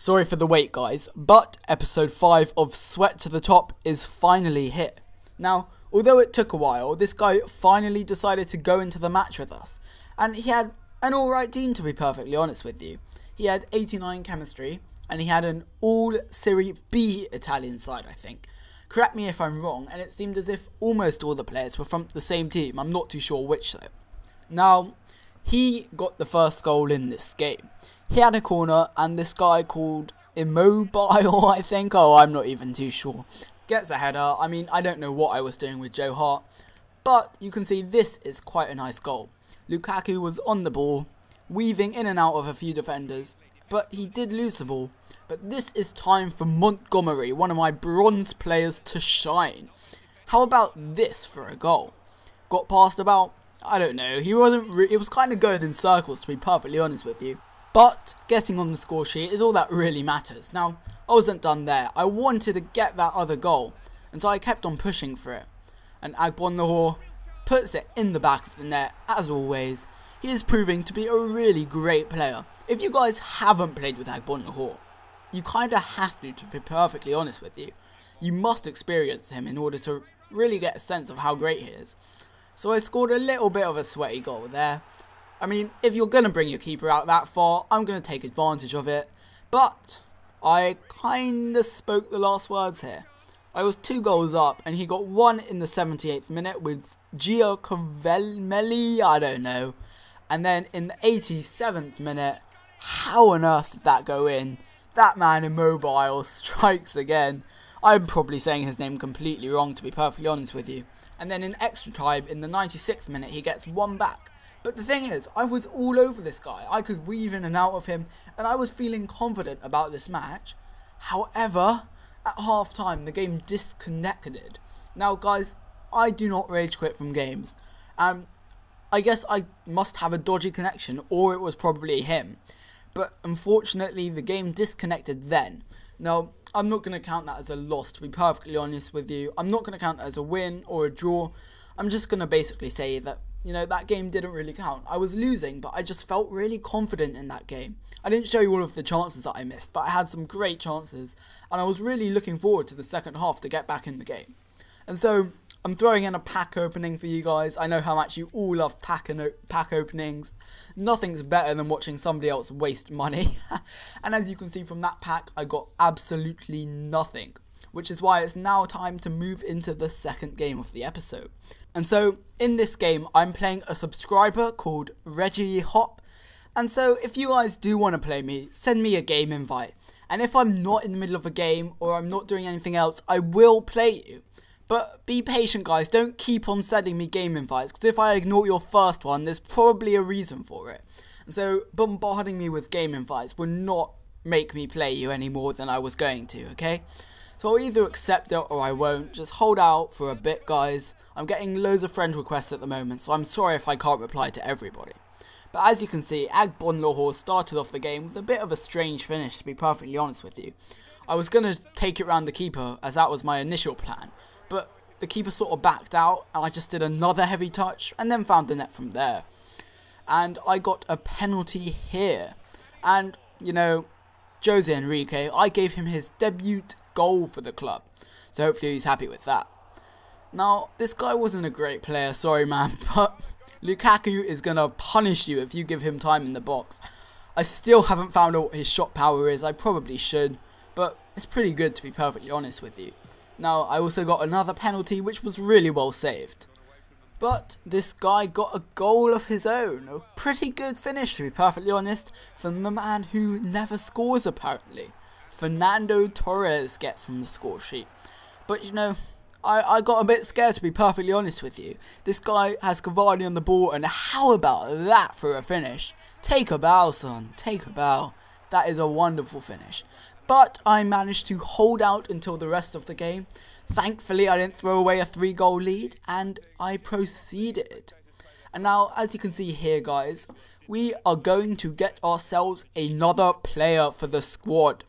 Sorry for the wait guys, but episode 5 of Sweat to the Top is finally here. Now, although it took a while, this guy finally decided to go into the match with us. And he had an alright team, to be perfectly honest with you. He had 89 chemistry, and he had an all Serie B Italian side, I think. Correct me if I'm wrong, and it seemed as if almost all the players were from the same team. I'm not too sure which though. Now, he got the first goal in this game. He had a corner, and this guy called Immobile, I think, I'm not even too sure, gets a header. I mean, I don't know what I was doing with Joe Hart, but you can see this is quite a nice goal. Lukaku was on the ball, weaving in and out of a few defenders, but he did lose the ball. But this is time for Montgomery, one of my bronze players, to shine. How about this for a goal? Got past about, I don't know, it was kind of going in circles, to be perfectly honest with you. But getting on the score sheet is all that really matters. Now, I wasn't done there. I wanted to get that other goal, and so I kept on pushing for it. And Agbonlahor puts it in the back of the net, as always. He is proving to be a really great player. If you guys haven't played with Agbonlahor, you kind of have to be perfectly honest with you. You must experience him in order to really get a sense of how great he is. So I scored a little bit of a sweaty goal there. I mean, if you're going to bring your keeper out that far, I'm going to take advantage of it. But I kind of spoke the last words here. I was 2 goals up, and he got one in the 78th minute with Giacomelli, I don't know. And then in the 87th minute, how on earth did that go in? That man Immobile strikes again. I'm probably saying his name completely wrong, to be perfectly honest with you. And then in extra time, in the 96th minute, he gets one back. But the thing is, I was all over this guy. I could weave in and out of him, and I was feeling confident about this match. However, at half time, the game disconnected. Now guys, I do not rage quit from games. I guess I must have a dodgy connection, or it was probably him. But unfortunately, the game disconnected then. Now, I'm not going to count that as a loss, to be perfectly honest with you. I'm not going to count that as a win or a draw. I'm just going to basically say that, you know, that game didn't really count. I was losing, but I just felt really confident in that game. I didn't show you all of the chances that I missed, but I had some great chances. And I was really looking forward to the second half to get back in the game. And so, I'm throwing in a pack opening for you guys. I know how much you all love pack openings. Nothing's better than watching somebody else waste money. And as you can see from that pack, I got absolutely nothing. Which is why it's now time to move into the second game of the episode. And so, in this game, I'm playing a subscriber called Reggie Hop. And so, if you guys do want to play me, send me a game invite. And if I'm not in the middle of a game, or I'm not doing anything else, I will play you. But be patient guys, don't keep on sending me game invites, because if I ignore your first one, there's probably a reason for it. And so, bombarding me with game invites will not make me play you any more than I was going to, okay? So I'll either accept it or I won't. Just hold out for a bit, guys. I'm getting loads of friend requests at the moment, so I'm sorry if I can't reply to everybody. But as you can see, Agbonlahor started off the game with a bit of a strange finish, to be perfectly honest with you. I was going to take it round the keeper, as that was my initial plan. But the keeper sort of backed out, and I just did another heavy touch, and then found the net from there. And I got a penalty here. And, you know, Jose Enrique, I gave him his debut goal for the club, so hopefully he's happy with that. Now, this guy wasn't a great player, sorry man, but Lukaku is gonna punish you if you give him time in the box. I still haven't found out what his shot power is. I probably should, but it's pretty good, to be perfectly honest with you. Now, I also got another penalty, which was really well saved. But this guy got a goal of his own, a pretty good finish, to be perfectly honest, from the man who never scores apparently. Fernando Torres gets on the score sheet. But you know, I got a bit scared, to be perfectly honest with you. This guy has Cavani on the ball, and how about that for a finish? Take a bow, son, take a bow. That is a wonderful finish. But I managed to hold out until the rest of the game. Thankfully, I didn't throw away a 3-goal lead, and I proceeded. And now, as you can see here, guys, we are going to get ourselves another player for the squad.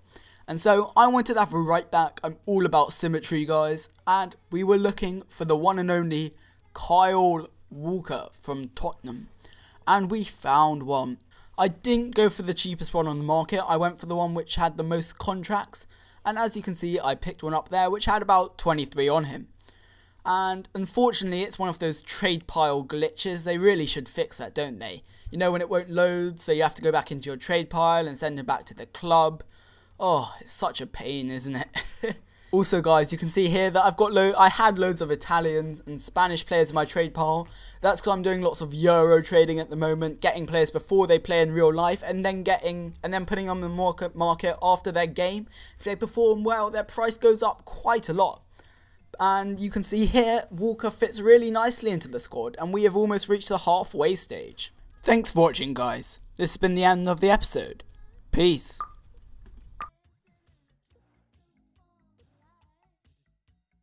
And so, I wanted to have a right back. I'm all about symmetry, guys. And we were looking for the one and only Kyle Walker from Tottenham. And we found one. I didn't go for the cheapest one on the market. I went for the one which had the most contracts. And as you can see, I picked one up there which had about 23 on him. And unfortunately, it's one of those trade pile glitches. They really should fix that, don't they? You know, when it won't load, so you have to go back into your trade pile and send it back to the club. Oh, it's such a pain, isn't it? Also, guys, you can see here that I had loads of Italian and Spanish players in my trade pile. That's because I'm doing lots of Euro trading at the moment, getting players before they play in real life, and then putting on the market after their game. If they perform well, their price goes up quite a lot. And you can see here, Walker fits really nicely into the squad, and we have almost reached the halfway stage. Thanks for watching, guys. This has been the end of the episode. Peace.